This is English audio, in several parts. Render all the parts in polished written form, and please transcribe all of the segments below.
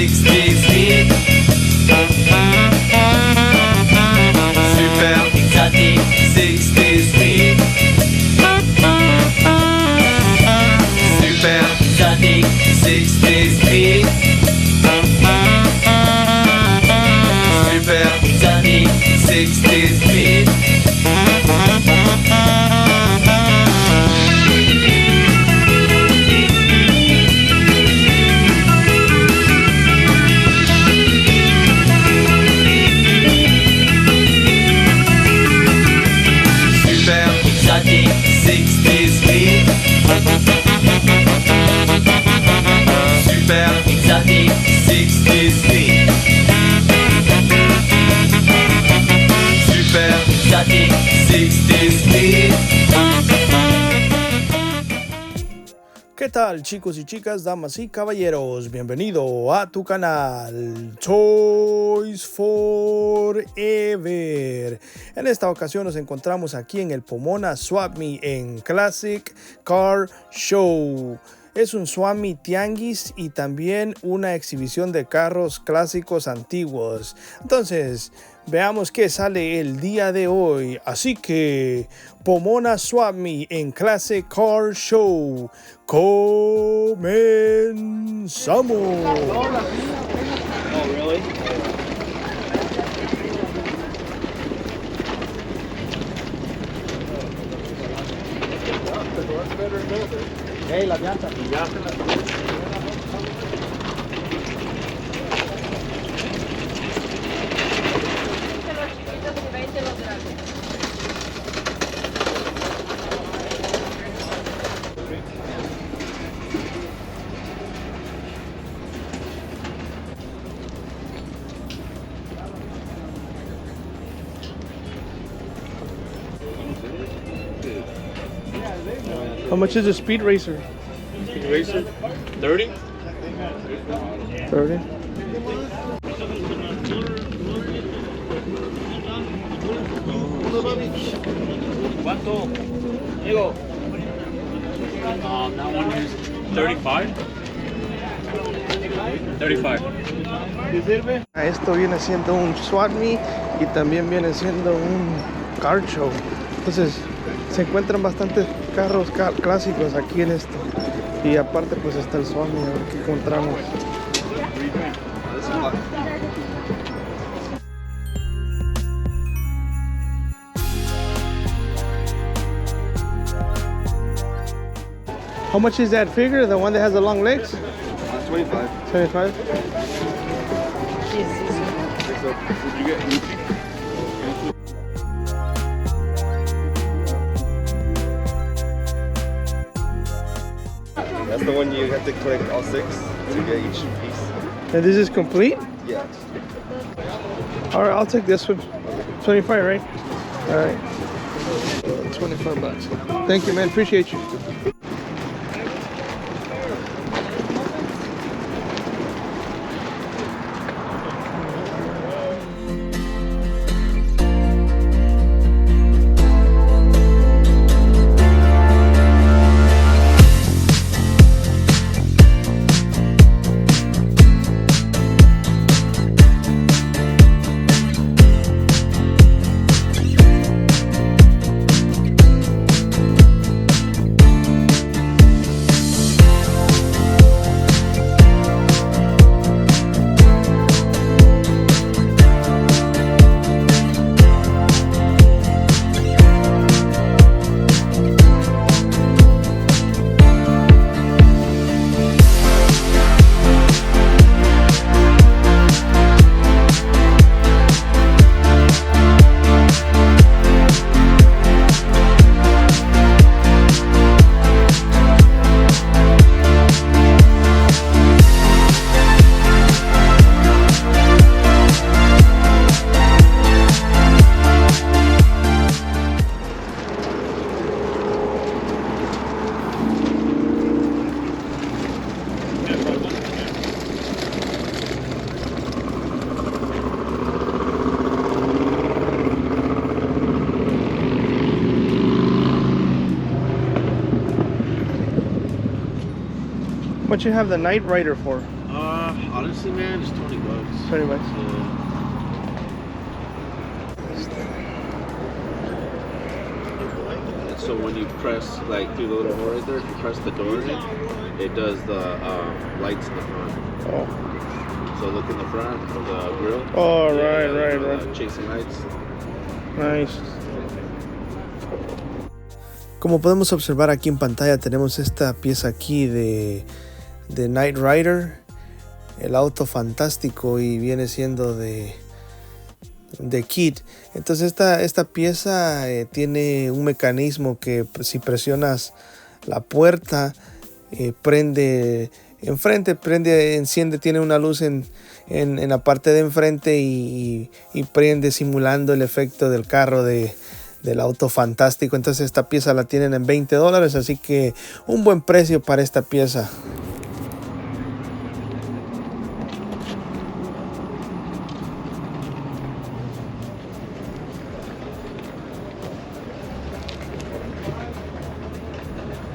60 speed. Super exotic 60 speed. Super exotic 60 speed. Super exotic 60 speed. Super exotic 60 speed. Super exotic 60 speed. ¿Qué tal, chicos y chicas, damas y caballeros? Bienvenido a tu canal Toys Forever. En esta ocasión nos encontramos aquí en el Pomona Swap Me en Classic Car Show. Es un Swap Me tianguis y también una exhibición de carros clásicos antiguos. Entonces, veamos qué sale el día de hoy. Así que, Pomona Swap Me en Classic Car Show. ¡Comenzamos! Oh, really? Hey, las llantas. Ya se las How much is a Speed Racer? Speed Racer? 30? 30. ¿Cuánto? Digo. That one is 35. 35. ¿Qué sirve? Esto viene siendo un Swap Me y también viene siendo un car show. Entonces se encuentran bastantes carros clásicos aquí en esto. Y aparte pues está el Swap Me, a ver qué encontramos. How much is that figure? The one that has the long legs? 25. 25? Did you get Gucci? That's the one you have to collect all 6 to get each piece. And this is complete? Yeah. Alright, I'll take this one. 25, right? Alright. 25 bucks. Thank you, man. Appreciate you. What you have the Knight Rider for? Honestly, man, it's $20. 20 bucks. And so when you press like through the little hole right there, if you press the door in, it does the lights in the front. Oh, So look in the front of the grill. oh Yeah, right. Chasing lights. Nice. Como podemos observar aquí en pantalla, tenemos esta pieza aquí de Knight Rider, el auto fantástico, y viene siendo de Kit. Entonces esta pieza tiene un mecanismo que si presionas la puerta prende enfrente, enciende, tiene una luz en la parte de enfrente y prende simulando el efecto del carro del auto fantástico. Entonces esta pieza la tienen en $20, así que un buen precio para esta pieza.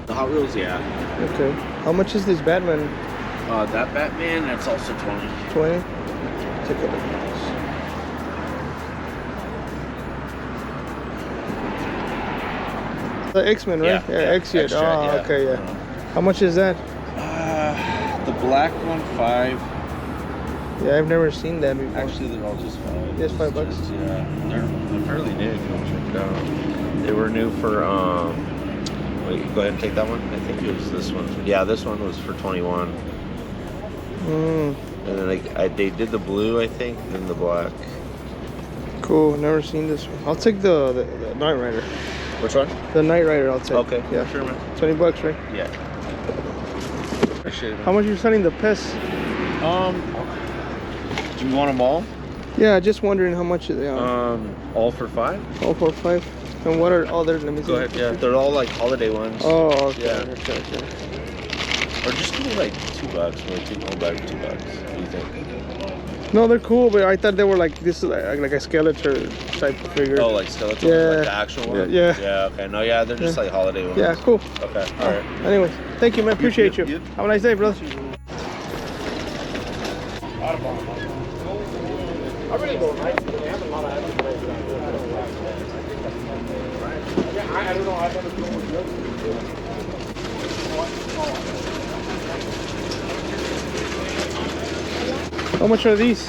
The Hot Wheels, yeah. Okay. How much is this Batman? That Batman, that's also 20. 20? Take a look at this. The X-Men, right? Yeah, X-Men. extra, Oh, yeah. okay, yeah. How much is that? The black one, 5. Yeah, I've never seen that before. Actually, they're all just 5. Just $5? Yeah, they're fairly new. If you want to check it out. They were new for wait, go ahead and take that one. I think it was this one. Yeah, this one was for 21. Mm, And then they did the blue, I think, then the black. cool. Never seen this one. I'll take the Knight Rider. Which one? The Knight Rider, I'll take. Okay. Yeah. Sure, man. $20, right? Yeah. Appreciate it, man. How much are you selling the pests? Do you want them all? Yeah, just wondering how much they are. All for 5? All for 5. And what are others? Let me see. Go ahead. Yeah, they're all like holiday ones. Oh, okay. Yeah. Okay. Or just give me like $2. Maybe take them back $2. What do you think? No, they're cool, but I thought they were like this, like a Skeletor type of figure. Oh, like skeleton? Yeah. Like the actual one? Yeah. Yeah, okay. No, yeah, they're just like holiday ones. Yeah, cool. Okay, alright. Anyways, thank you, man. Appreciate you. Have a nice day, brother. How much are these?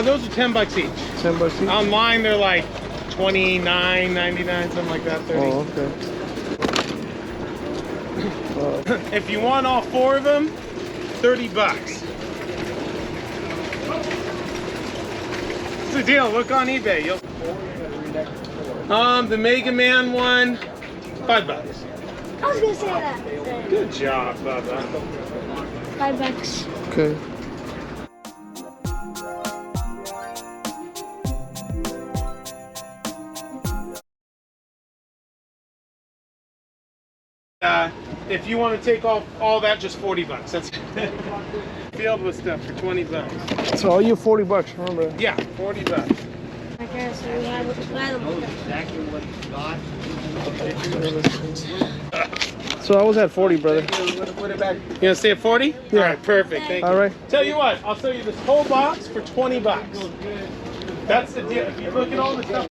Those are $10 each. $10 each? Online, they're like $29.99, something like that. 30. Oh, okay. If you want all 4 of them, $30. It's a deal. Look on eBay. The Mega Man one, $5. I was gonna say that. Good job, Bubba. $5. Okay. If you want to take off all that, just $40. That's filled with stuff for $20. So all you $40, remember that? Yeah, $40. Okay, so we have So I was at 40, brother. You gonna stay at 40? Yeah. All right, perfect. Thank you. All right. Tell you what, I'll sell you this whole box for $20. That's the deal. If you look at all the stuff.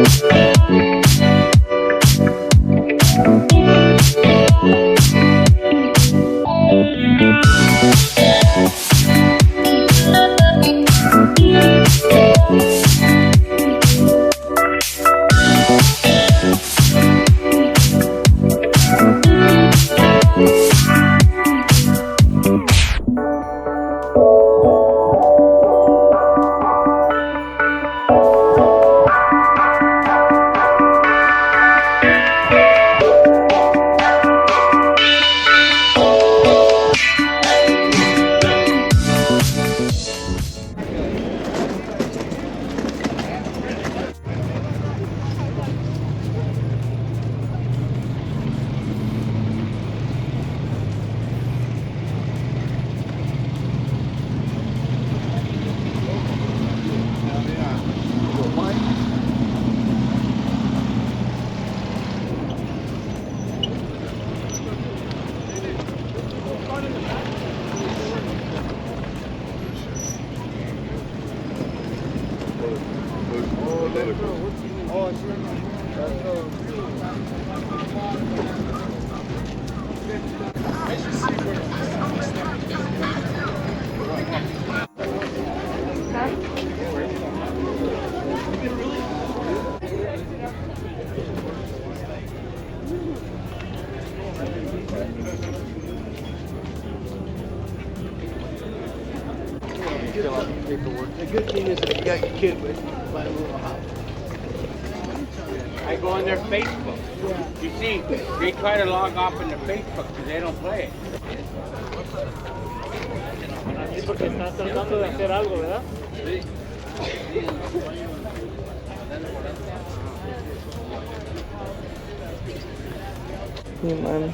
Thank you. The good thing is that you got your kid with by a little house. I go on their Facebook. You see, they try to log off on their Facebook because they don't play it. Sí, porque están tratando de hacer algo, ¿verdad? Hey, man.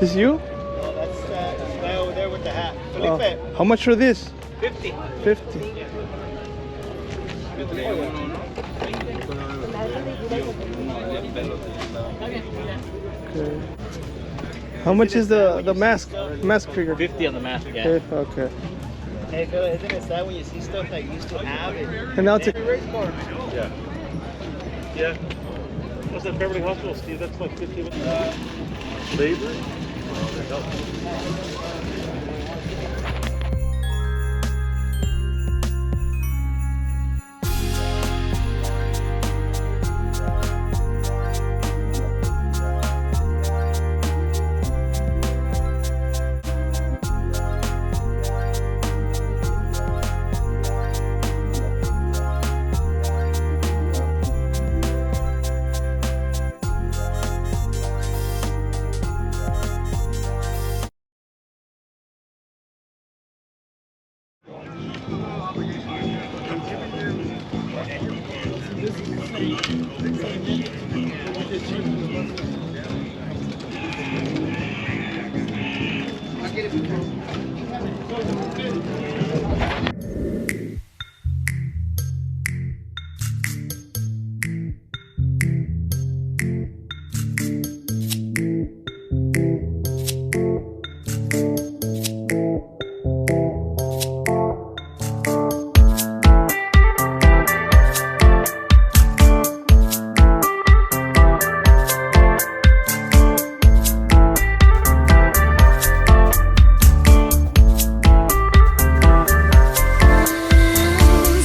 This you? No, that's the guy over there with the hat. Oh. Felipe. How much for this? 50. 50. Okay. How much is the mask figure? 50 on the mask, yeah. Okay, okay. Hey, Phil, isn't it sad when you see stuff that you used to have? And now take. Yeah. Yeah. What's that Beverly Hospital, Steve? That's like 50. Labor?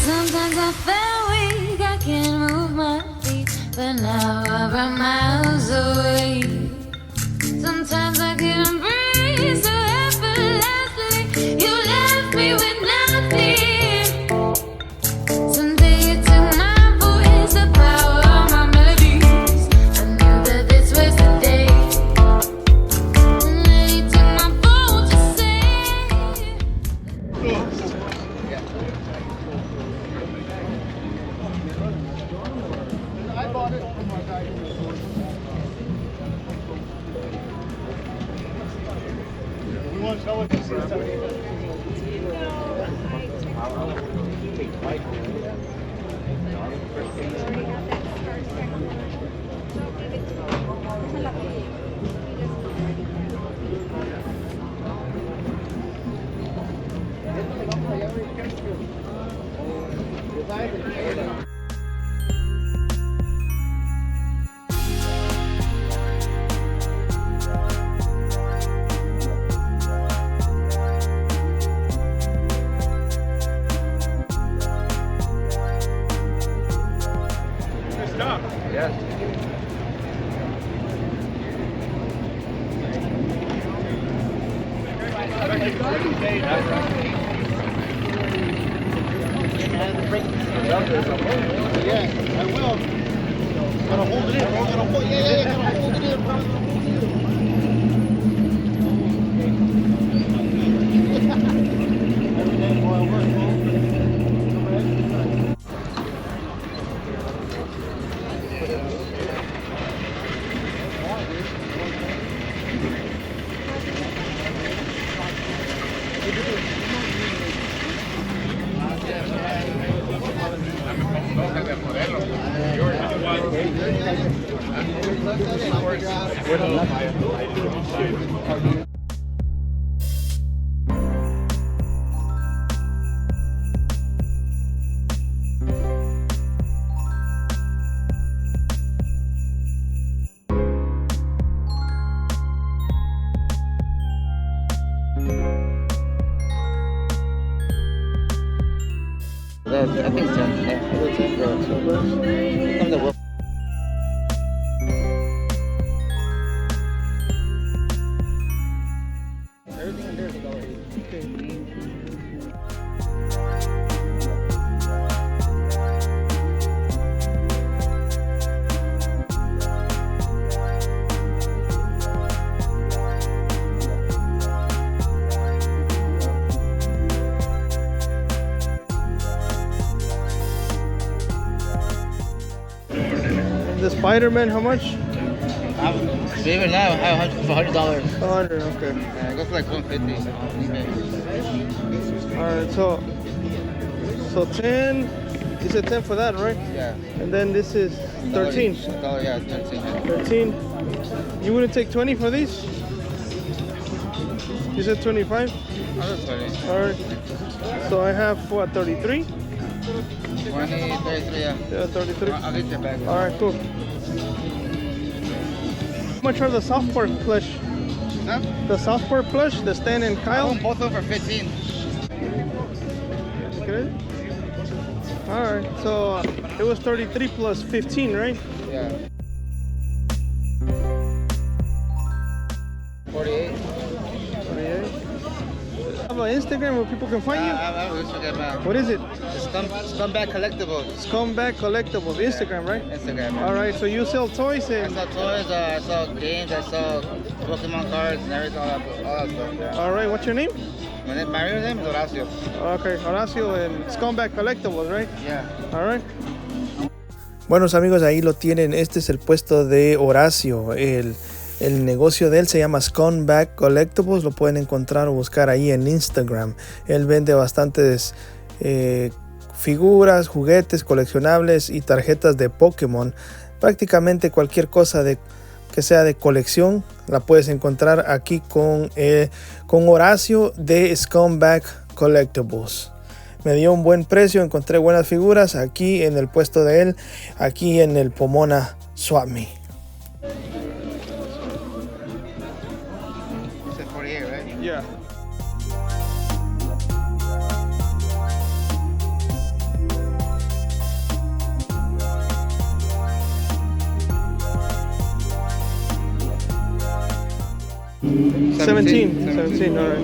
Sometimes I feel weak, I can't move my feet, but now I run miles away. Sometimes I couldn't breathe so effortlessly. You left me with nothing. Someday you took my voice, the power of my melodies. I knew that this was the day. And then you took my phone to say. Yeah, I will. Gotta hold it in, bro. Gotta hold, yeah, gotta hold it in, bro. Every day, boy, I work, I think it's 10. Yeah. Comes the whip. Everything in there is $1.80. The Spider-Man, how much? Believe it or not, I have $100. 100, okay. Yeah, it goes for like $150 on eBay. Alright, so 10, you said 10 for that, right? Yeah. And then this is 13. Yeah, 13. 13. You wouldn't take 20 for these? You said 25? I'll do 20. Alright. So I have what, 33? 20, 33, yeah. Yeah, 33. I'll get you back. Alright, cool. How much are the South Park plush? Huh? The South Park plush, the Stan and I Kyle? want both of them for 15. Okay. Alright, so it was 33 plus 15, right? Yeah. 48. 48. Have an Instagram where people can find you? I always forget, man. What is it? Scumbag Collectibles. Scumbag Collectibles, Instagram, right? Instagram. Man. Alright, so you sell toys I and... sell toys, I sell games, I sell Pokemon cards and everything, all that stuff. Yeah. Alright, what's your name? My real name is Horacio. Okay, Horacio and Scumbag Collectibles, right? Yeah. Alright. Buenos amigos, ahí lo tienen. Este es el puesto de Horacio. El negocio de él se llama Scumbag Collectibles. Lo pueden encontrar o buscar ahí en Instagram. Él vende bastantes figuras, juguetes, coleccionables y tarjetas de Pokémon. Prácticamente cualquier cosa que sea de colección la puedes encontrar aquí con Horacio de Scumbag Collectibles. Me dio un buen precio, encontré buenas figuras aquí en el puesto de él, aquí en el Pomona Swap Me. 48, right? Yeah. $17, all right.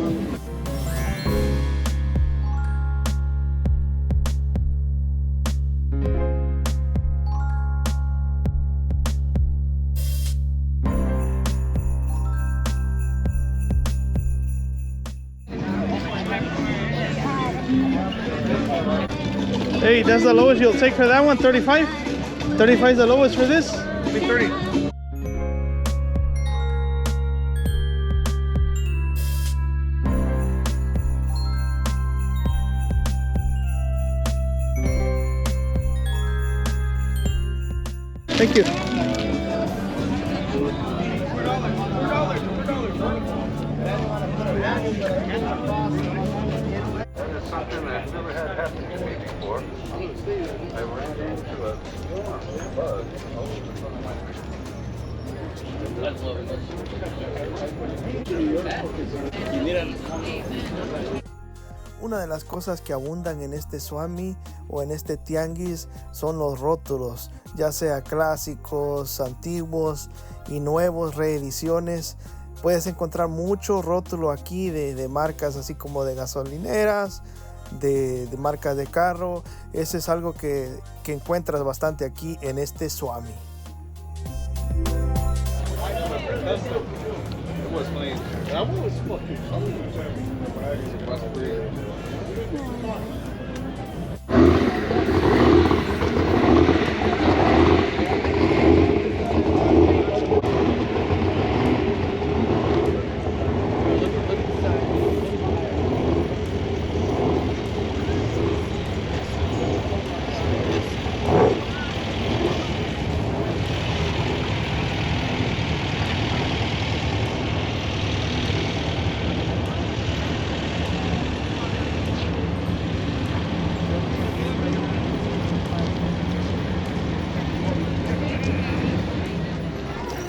Hey, that's the lowest you'll take for that one, 35? 35 is the lowest for this? Give me 30. Thank you. That is something I've never had happen to me before. I ran into a bug Una de las cosas que abundan en este Swap Me o en este tianguis son los rótulos, ya sea clásicos, antiguos y nuevos, reediciones. Puedes encontrar mucho rótulo aquí de marcas así como de gasolineras, de marcas de carro. Eso es algo que encuentras bastante aquí en este Swap Me.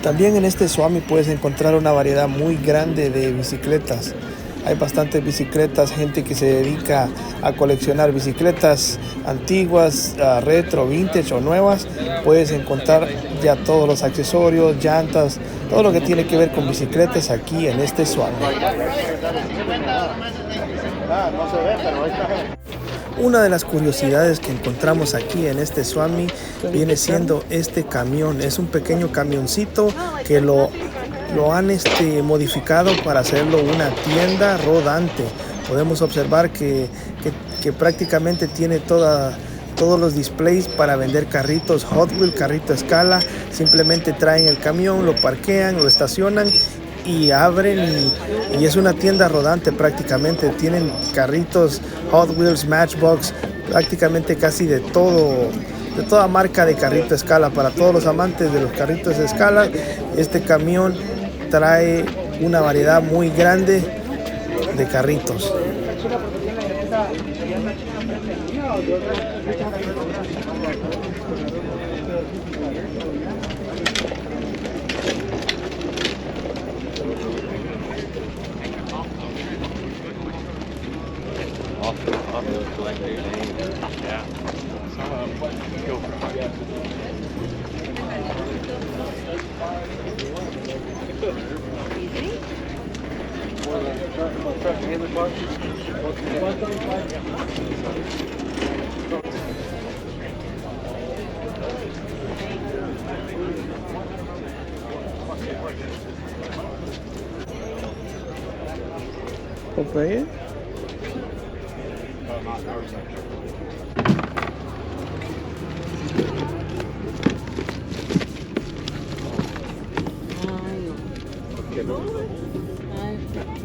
También en este Swap Me puedes encontrar una variedad muy grande de bicicletas. Hay bastantes bicicletas, gente que se dedica a coleccionar bicicletas antiguas, retro, vintage o nuevas. Puedes encontrar ya todos los accesorios, llantas, todo lo que tiene que ver con bicicletas aquí en este Swap Meet. Una de las curiosidades que encontramos aquí en este Swap Meet viene siendo este camión. Es un pequeño camioncito que lo han modificado para hacerlo una tienda rodante. Podemos observar que prácticamente tiene todos los displays para vender carritos Hot Wheels, carrito a escala. Simplemente traen el camión, lo parquean, lo estacionan y abren y es una tienda rodante prácticamente. Tienen carritos Hot Wheels, Matchbox, prácticamente casi de toda marca de carrito a escala. Para todos los amantes de los carritos a escala, este camión trae una variedad muy grande de carritos. Okay.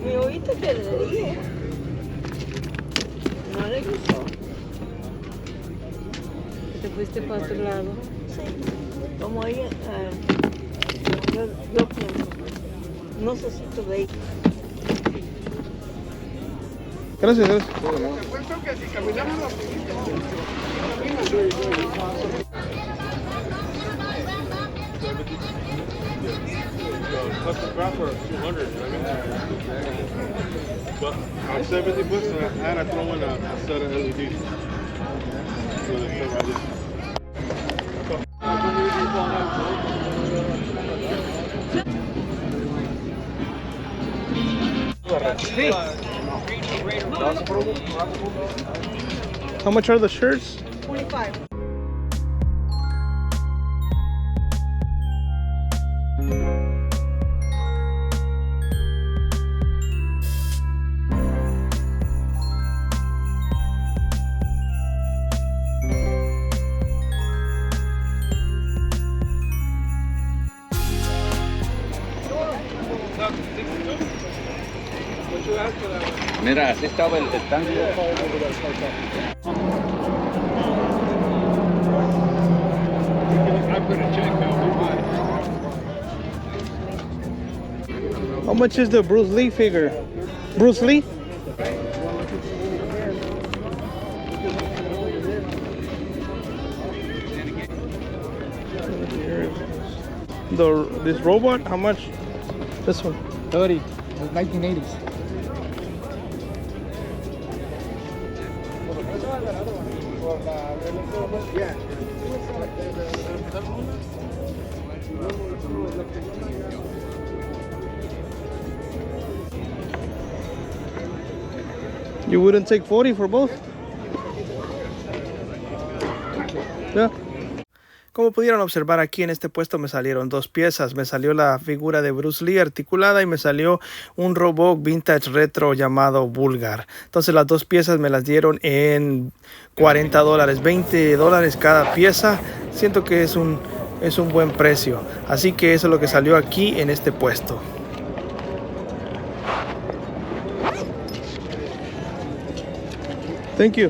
¿Me oíste que le dije? ¿No le gustó? ¿Te fuiste para otro lado? Sí. Como ella, yo pienso, no necesito de ella. Gracias, gracias. Custom crop for 200. But on 70 bucks, and I throw in a set of LEDs. So they fit right in. How much are the shirts? 25. Mira, así estaba el tanque. How much is the Bruce Lee figure? Bruce Lee? This robot, how much? This one? 30, 1980s. You wouldn't take 40 for both? Yeah. Como pudieron observar aquí en este puesto me salieron dos piezas. Me salió la figura de Bruce Lee articulada y me salió un robot vintage retro llamado Bulgar. Entonces las dos piezas me las dieron en $40, $20 cada pieza. Siento que es un buen precio. Así que eso es lo que salió aquí en este puesto. Thank you.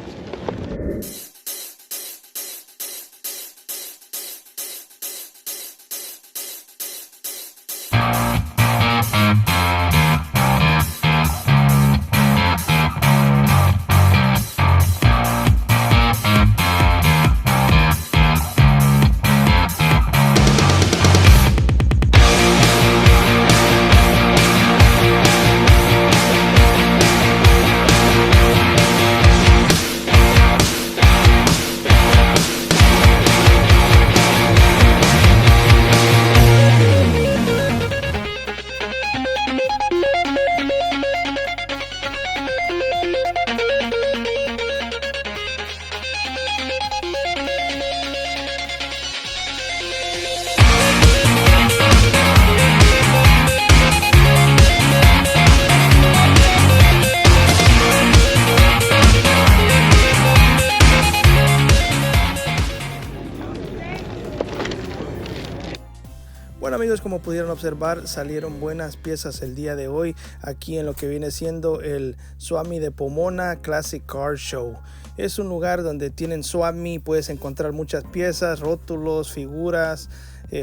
amigos, como pudieron observar, salieron buenas piezas el día de hoy aquí en lo que viene siendo el Swap-Me de Pomona Classic Car Show. Es un lugar donde tienen Swap-Me, puedes encontrar muchas piezas, rótulos, figuras,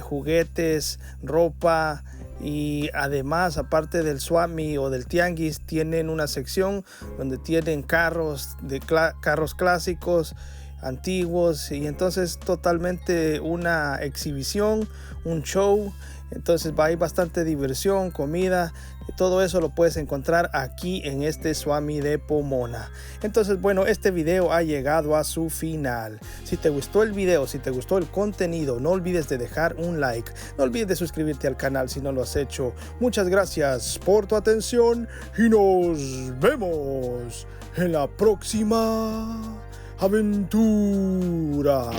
juguetes, ropa. Y además, aparte del Swap-Me o del tianguis, tienen una sección donde tienen carros carros clásicos, antiguos, y entonces totalmente una exhibición, un show. Entonces va a ir bastante diversión, comida, y todo eso lo puedes encontrar aquí en este Swap-Me de Pomona. Entonces, bueno, este video ha llegado a su final. Si te gustó el video, si te gustó el contenido, no olvides de dejar un like. No olvides de suscribirte al canal si no lo has hecho. Muchas gracias por tu atención y nos vemos en la próxima aventura.